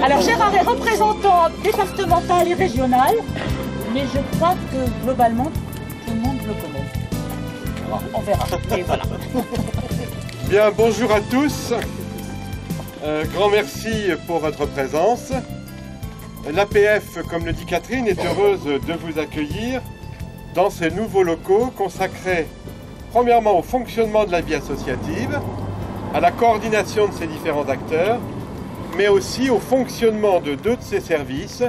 Alors Gérard est représentant départemental et régional, mais je crois que globalement tout le monde le connaît. Bon, on verra, mais voilà. Bien, bonjour à tous. Grand merci pour votre présence. L'APF, comme le dit Catherine, est heureuse de vous accueillir dans ces nouveaux locaux consacrés premièrement au fonctionnement de la vie associative, à la coordination de ces différents acteurs, mais aussi au fonctionnement de deux de ces services,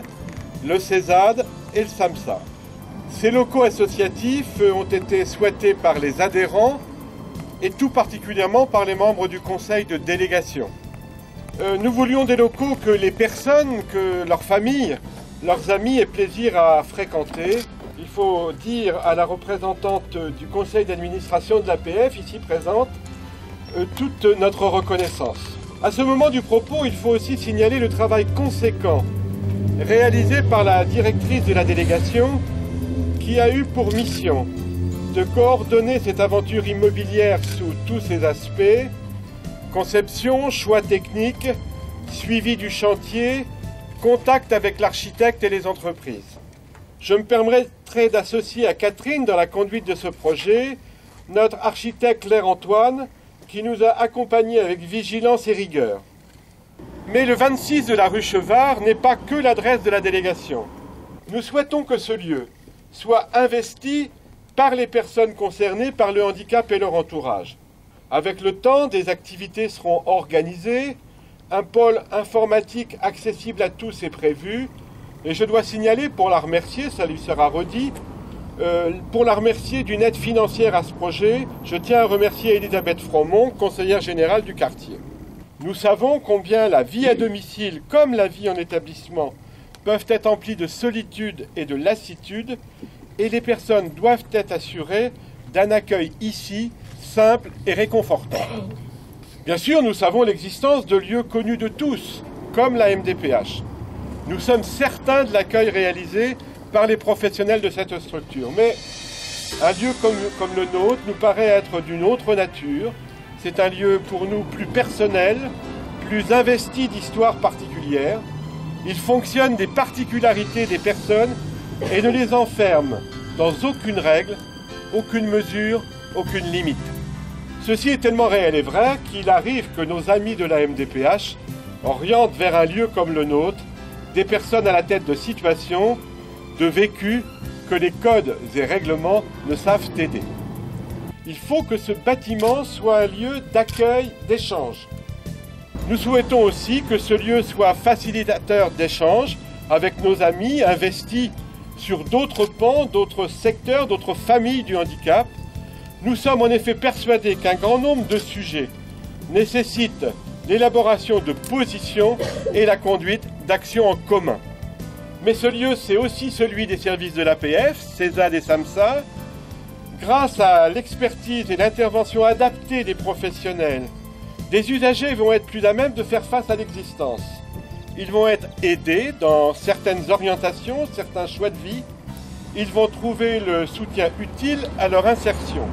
le CESAD et le SAMSA. Ces locaux associatifs ont été souhaités par les adhérents et tout particulièrement par les membres du conseil de délégation. Nous voulions des locaux que les personnes, que leurs familles, leurs amis aient plaisir à fréquenter. Il faut dire à la représentante du conseil d'administration de l'APF, ici présente, toute notre reconnaissance. À ce moment du propos, il faut aussi signaler le travail conséquent réalisé par la directrice de la délégation qui a eu pour mission de coordonner cette aventure immobilière sous tous ses aspects: conception, choix technique, suivi du chantier, contact avec l'architecte et les entreprises. Je me permettrai d'associer à Catherine dans la conduite de ce projet notre architecte Claire Antoine qui nous a accompagnés avec vigilance et rigueur. Mais le 26 de la rue Chevard n'est pas que l'adresse de la délégation. Nous souhaitons que ce lieu soit investi par les personnes concernées par le handicap et leur entourage. Avec le temps, des activités seront organisées, un pôle informatique accessible à tous est prévu, et je dois signaler, pour la remercier, ça lui sera redit, pour la remercier d'une aide financière à ce projet, je tiens à remercier Elisabeth Fromont, conseillère générale du quartier. Nous savons combien la vie à domicile, comme la vie en établissement, peuvent être emplies de solitude et de lassitude, et les personnes doivent être assurées d'un accueil ici, simple et réconfortant. Bien sûr, nous savons l'existence de lieux connus de tous, comme la MDPH. Nous sommes certains de l'accueil réalisé par les professionnels de cette structure. Mais un lieu comme le nôtre nous paraît être d'une autre nature. C'est un lieu pour nous plus personnel, plus investi d'histoires particulières. Il fonctionne des particularités des personnes et ne les enferme dans aucune règle, aucune mesure, aucune limite. Ceci est tellement réel et vrai qu'il arrive que nos amis de la MDPH orientent vers un lieu comme le nôtre des personnes à la tête de situations, de vécus que les codes et règlements ne savent aider. Il faut que ce bâtiment soit un lieu d'accueil, d'échange. Nous souhaitons aussi que ce lieu soit facilitateur d'échange avec nos amis investis sur d'autres pans, d'autres secteurs, d'autres familles du handicap. Nous sommes en effet persuadés qu'un grand nombre de sujets nécessitent l'élaboration de positions et la conduite d'actions en commun. Mais ce lieu, c'est aussi celui des services de l'APF, CESAD et SAMSA. Grâce à l'expertise et l'intervention adaptée des professionnels, des usagers vont être plus à même de faire face à l'existence. Ils vont être aidés dans certaines orientations, certains choix de vie. Ils vont trouver le soutien utile à leur insertion.